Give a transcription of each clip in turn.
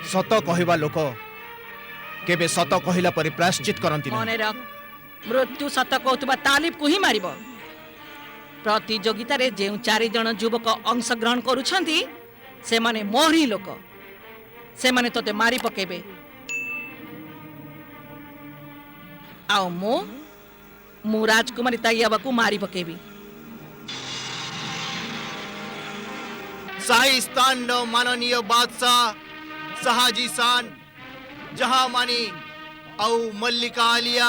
सत कहवा लोक केबे सत कहला परि प्रायश्चित करंती मने रख मृत्यु सत कहतुबा तालिब को ही मारिब। प्रतियोगिता रे जे 4 जण युवक अंशग्रहण करूछंती से माने मोहरी लोक से माने तोते मारी पकेबे। आओ मु राजकुमारी तैयाबा को मारी पकेबी। शाही स्थान न माननीय बादशाह शाहजी शान जहां मानी औ मल्लिका आलिया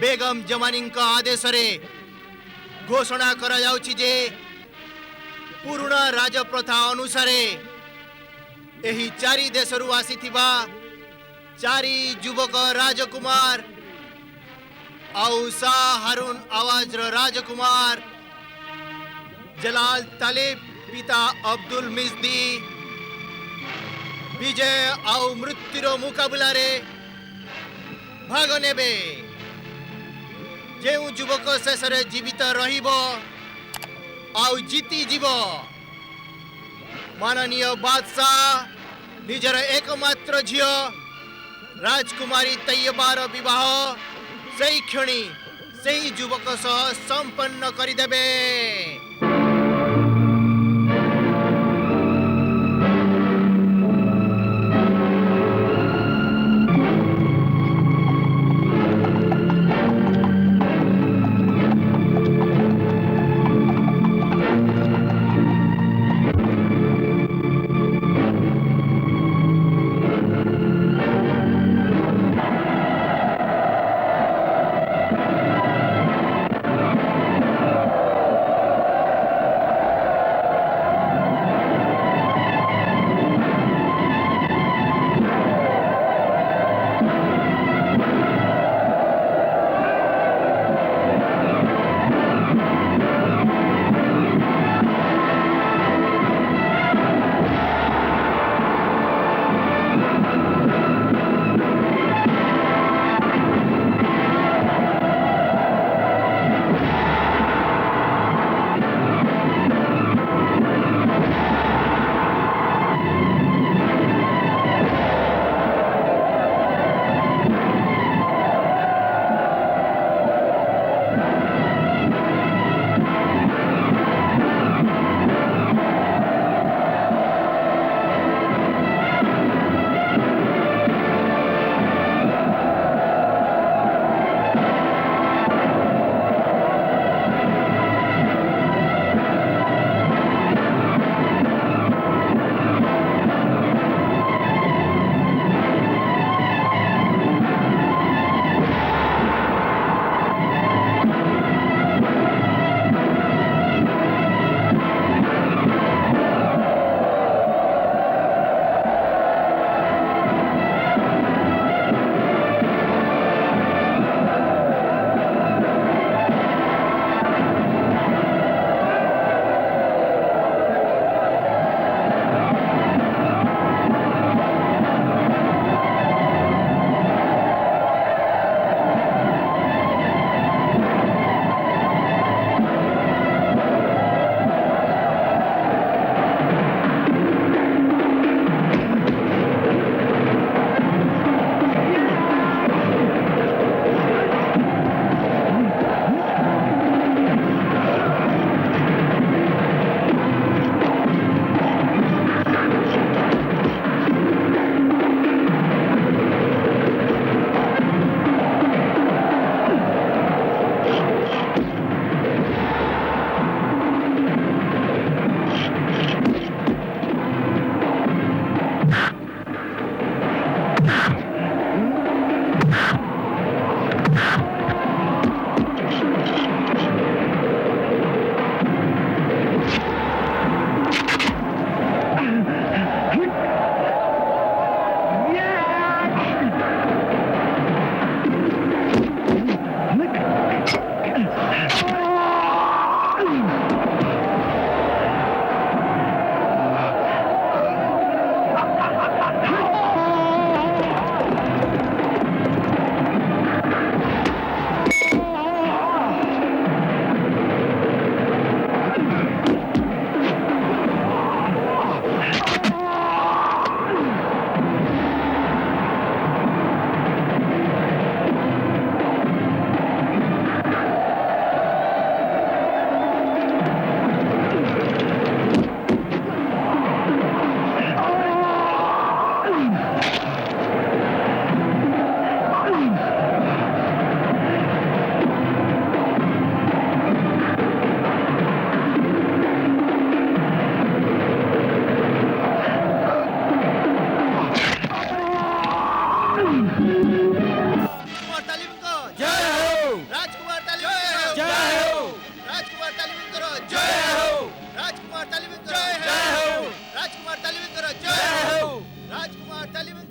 बेगम जमानींका आदेश रे घोषणा करा जाउछि जे पुराना राजप्रथा अनुसार एही 4 देशरू आसीथिबा 4 युवक राजकुमार औ शाह हारून आवाज राजकुमार जलाल तालिब पिता अब्दुल मिजदी विजय आउ मृत्युर मुकाबला रे भाग नेबे। जेउ युवक शेष रे जीवित रहिबो आउ जीती जीव माननीय बादशाह निजर एकमात्र झियो राजकुमारी तैयबार विवाह सही क्षणी सही युवक सह संपन्न करिदेबे।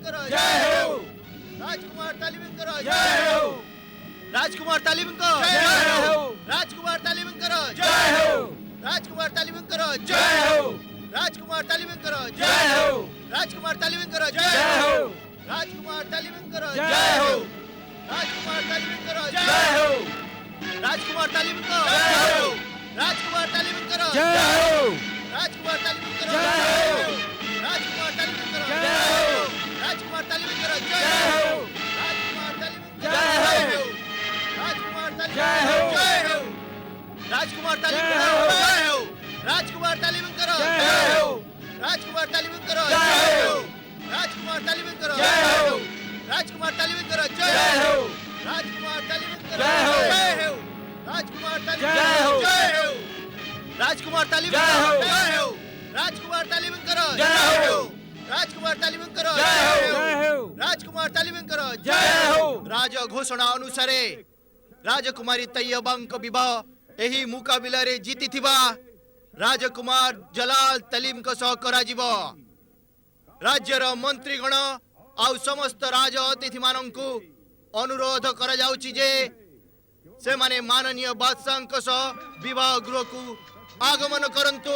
करो जय हो। राजकुमार तालीम करो जय हो। राजकुमार तालीम करो जय हो। राजकुमार तालीम करो जय हो। राजकुमार तालीम करो जय हो। राजकुमार तालीम करो जय हो। राजकुमार तालीम करो जय हो। राजकुमार तालीम करो जय हो। राजकुमार तालीम करो जय हो। राजकुमार तालीम करो जय हो। राजकुमार तालीम करो जय हो। राजकुमार तालीम करो जय हो। राजकुमार तालीम करो जय हो। राजकुमार तालीम करो जय हो। राजकुमार तालीम करो जय हो। राजकुमार तालीम जय हो। राजकुमार तालीम जय करो हो। जय हो राजकुमार तालीम करो जय हो। राजकुमार तालीम करो जय हो। राजकुमार तालीम करो जय हो। राजकुमार तालीम करो जय हो। राजकुमार तालीम करो जय हो। राजकुमार तालीम जय हो। राजकुमार तालीम जय हो। जय हो राजकुमार तालीम करो जय हो। राजकुमार तालीम करो जय हो। राजकुमार तालीम करो जय हो। राज घोषणा अनुसारे राजकुमारी तैयबांक विवाह एही मुकाबिलारे जीतिथिबा राजकुमार जलाल तलीमक सह कराजिब राज्यर मंत्रीगण आउ समस्त राज अतिथि मानंकु अनुरोध करा जाउछि जे से माने माननीय बादशाहक सह विवाह गृह को आगमन करंतु।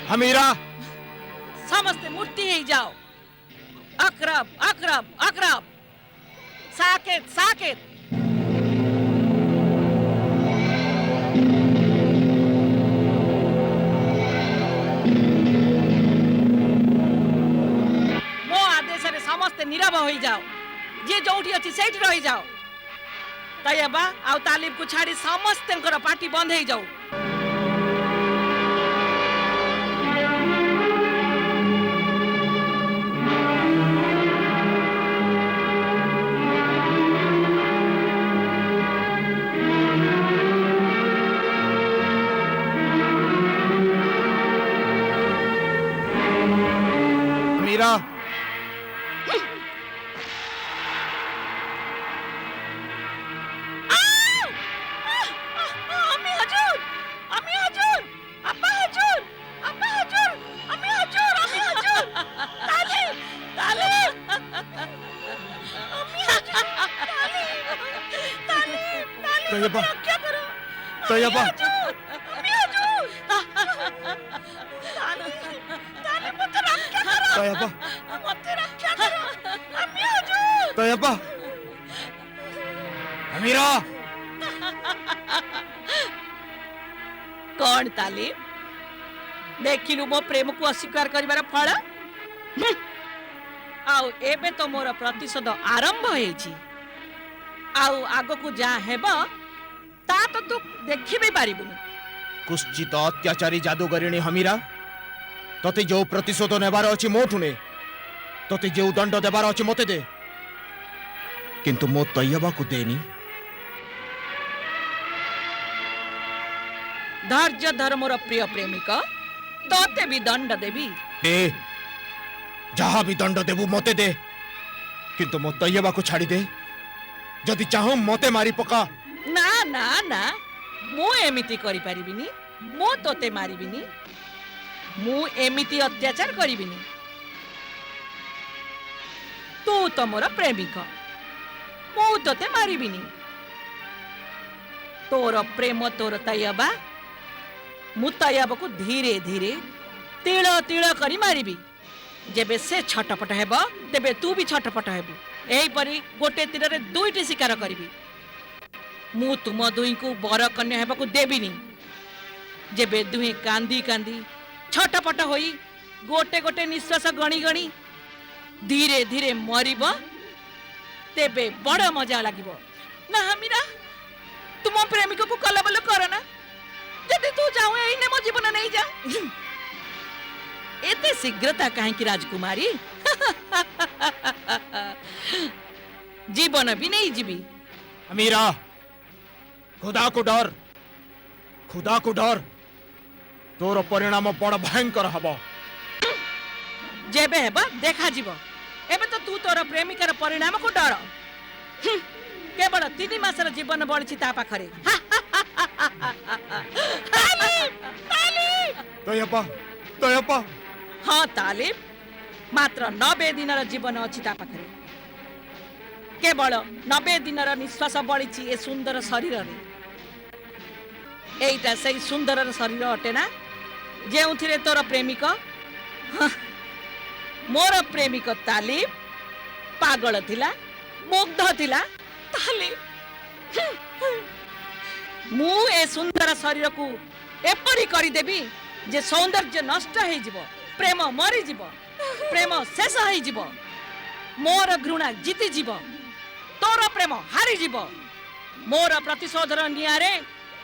हमीरा समस्ते मूर्ति ही जाओ। अकरब अकरब अकरब साकेत साकेत मो आदेश रे समस्ते नीरव हो जाओ। जे जोठी अछि सेठी रही जाओ। तयबा आउ तालिब को छाड़ी समस्त पार्टी बंद हो जाओ। हमीरा আমি হুজুর আব্বা হুজুর আব্বা হুজুর আমি হুজুর तय्यबा रक्षा करो तय्यबा तालिब मते रक्षा करो तय्यबा मते रक्षा करो अम्मी हजू तय्यबा अमीरा कौन तालिब देखिलु मो प्रेम को अस्वीकार करिवार फल आउ एबे तो मोर प्रतिशोध आरंभ होईची आउ आगो को जा हेबो ता तो तू देखि भी पारिबुनी कुश्चित अत्याचारी जादूगरिणी हमीरा तते जो प्रतिशोध नेबार अछि मोठु ने तते जो दंड देबार अछि मते दे किंतु मो तय्यबा को देनी धैर्य धर मोर प्रिय प्रेमिक तोते भी दंड देवी दे जहा भी दंड देबू मते दे किंतु मो तय्यबा को छाड़ी दे जदि चाहू मते मारी पका ना ना ना मु एमिति करि परिबिनी मु तोते मारिबिनी मु एमिति अत्याचार करिबिनी तू तो मोर प्रेमिक मु तोते मारिबिनी तोर प्रेम तोर तय्यबा मु तय्यबा को धीरे धीरे तिल तिल करी मारिबी जेबे से छटपट हेबो तेबे तू भी छटपट हेबू एही परी गोटे तीर रे दुईटी शिकार करिबी मु तुम दुई को बर कन्या हेबा को देबिनी जेबे दुहे कांदी कांदी छटपट होई गोटे गोटे निश्वास गणी गणी धीरे धीरे मरिबो तेबे बड़ मजा लागिबो ना हमीरा तुम प्रेमिक को कला बल करना जदि तू जाऊ एने मो जीवन नहीं जा एते शीघ्रता काहे की राजकुमारी जीवन भी नहीं जीवी अमीरा खुदा को डर तोर परिणाम बड़ भयंकर हबो जेबे हेबा देखा जीव एबे तो तू तोर प्रेमिकार परिणाम को डर केवल 3 मासर जीवन बळछि ता पाखरे तय्यबा हाँ तालिब मात्र 90 दिनर जीवन अछि ता पाखरे केवल 90 दिनर निश्वास बळछि ए सुंदर शरीर रे एइटा सही सुंदर शरीर अटे ना जेउथिरे तोर प्रेमिक मोर प्रेमिक तालिब पागल थिला मुग्ध थिला तालिब मु ए सुंदर शरीर को एपरी करी देबी जे सौंदर्य नष्ट हे जिवो प्रेम मरी जिवो प्रेम शेष हे जिवो मोर घृणा जीति जिवो तोर प्रेम हारी जिवो मोर प्रतिशोधर नियारे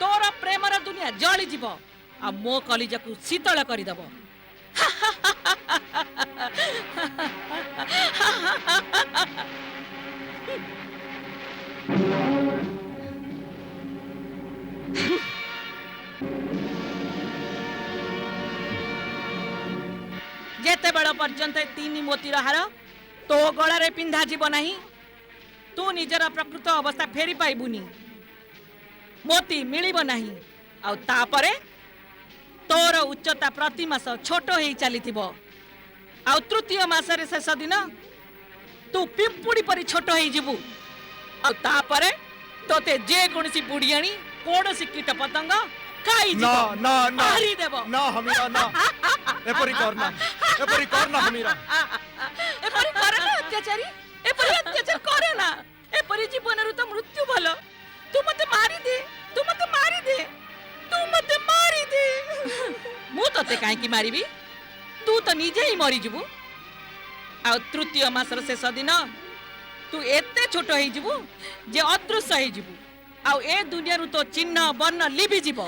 तोर प्रेमर दुनिया जली जिवो आ मो कलिजा को शीतल करी दबो जेते बेल पर्यंत 3 मोतीर हार तो गला रे पिंधा जीव नाही तू निजर प्रकृत अवस्था फेरी पाइबुनी मोती मिलिब नाही आ तापरे तोर उच्चता प्रति मास छोट हो चली आ तृतीय मासरे शेष दिन तू पिंपुड़ी परी छोट हो जीवु आ तापरे तोते जे कोनसी बुढ़ियाणी कोनसी कीट पतंग खाई ना ना ना मारी देबो ना हमीरा ना एपरी करना हमीरा एपरी करे ना अत्याचारी ना एपरी जीवन रु तो मृत्यु भलो तू मते मारी दे मु तते काहे की मारीबी तू तो निजे ही मरी जीवु आ तृतीय मासर शेष दिन तू एते छोट हो जीवु जे अदृश्य हो जीवु आ ए दुनिया रु तो चिन्ह वर्ण लिभि जीव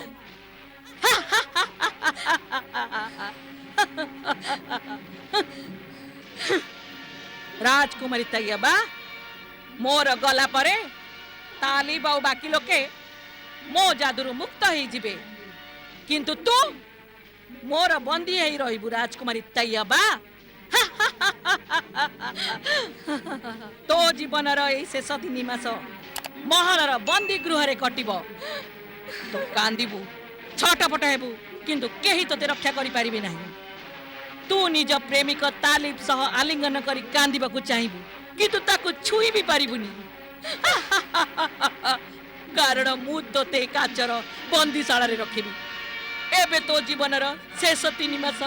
राजकुमारी तय्यबा मोर गला परे तालिब आ बाकी लोके मो जादुरु मुक्त हो जिबे किंतु तू मोर बंदी है रहिबु राजकुमारी तय्यबा तो जीवन शेष 3 मास महलर बंदी गृह कटिब तो कांदिबु छटपट हेबु किंतु केही तोते रक्षा करि पारिबे नाही तू निज प्रेमिक तालिब सह आलिंगन करी कांदिबाकू चाहिबु किंतु ताकू छुई भी पारिबुनी कारण मु तोते काचर बंदीशाला रे रखिबी। एबे तो जीवनर शेष 3 मास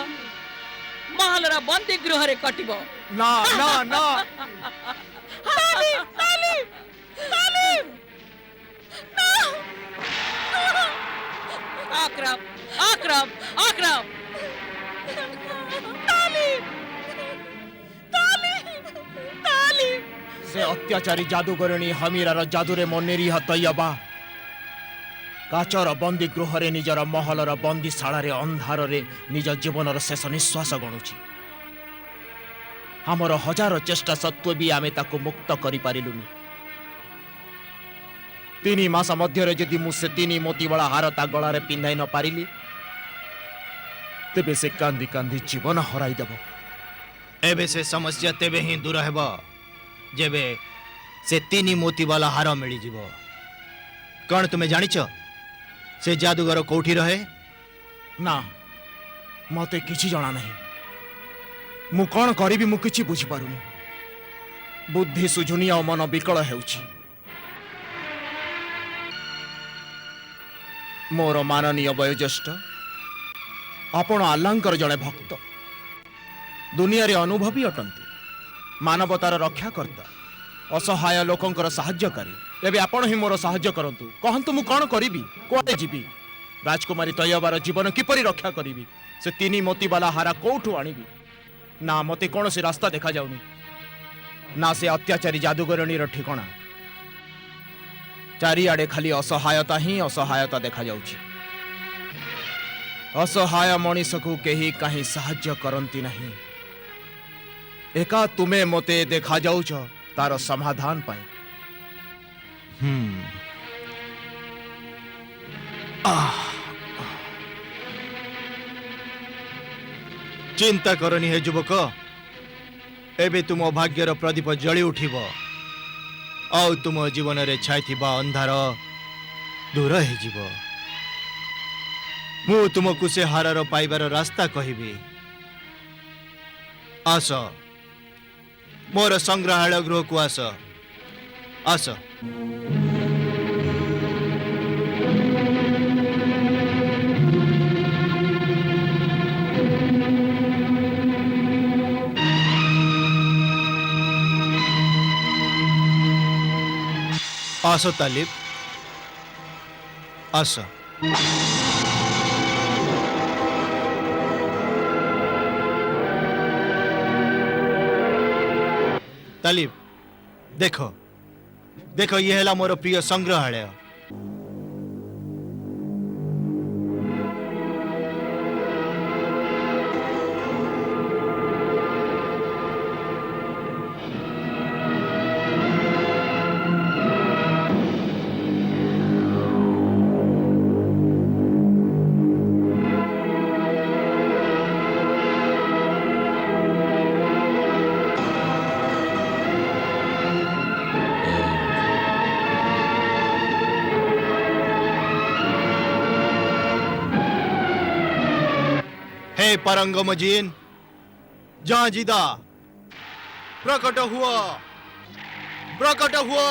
महलर बंदी गृह रे कटिबो। ना ना ना तालीम तालीम तालीम आक्रम आक्रम आक्रम तालीम तालीम तालीम से अत्याचारी जादूगरिणी हमीरार जादूरे मनेरी तैयबा काचर बंदी गृह रे निजर महलर बंदीशाला रे अंधार रे निज जीवनर शेष निश्वास गणुची। हमर हजार चेष्टा सत्वे भी आमे ताको मुक्त करि पारिलुनी। 3 मास मध्य जदि मुझे 3 मोतीवाला हार ता गला रे पिंधाई न पारिली तेबे से कांदी कांदी जीवन हराई देब। एबे से समस्या तेबे ही दूर हेब जेबे से 3 मोती वाला हार मिली जीवो। कौन तुम्हें जानिच से जादूगर कोठी रहे? ना मते किछि जणा नहीं। मु कौन करिबी मु किछि बुझी पारुनी। बुद्धि सुझुनी और मन विकल हेउछि। मोर माननीय वयोज्येष्ठ आपण आल्लांकर जड़े भक्त दुनिया रे अनुभवी अटंती मानवतार रक्षाकर्ता असहाय लोकंकर साहाय्यकारी। एबे आपण ही मोर साहाय्य करंतु। कहंतु मु कोन करिबी कोडे जीवी? राजकुमारी तैयबार जीवन किपरि रक्षा करिबी? से 3 मोती वाला हारा कोठु आनिबी? ना मते कौनसी रास्ता देखा जाउनी, ना से अत्याचारी जादूगरणीर ठिकाना। चारिआडे खाली असहायता ही असहायता देखा जाउछि। असहाय मनीष को केही कहीं साहाय्य करंती नहीं। एका तुमे मते देखा जाउछ तार समाधान पाए। चिंता करनी है युवक। एबे तुम भाग्यर प्रदीप जली उठिब और तुम जीवन रे छाइथिबा अंधार दूर हे जीव। मु तुमको से हारर पाइबार रास्ता कहिबी। आस मोर संग्रहालय गृह को आस आस। आसो तालिब आस। तालिब देखो देखो ये है मोर प्रिय संग्रहालय। हे परंगम जीन जहां जीदा प्रकट हुआ प्रकट हुआ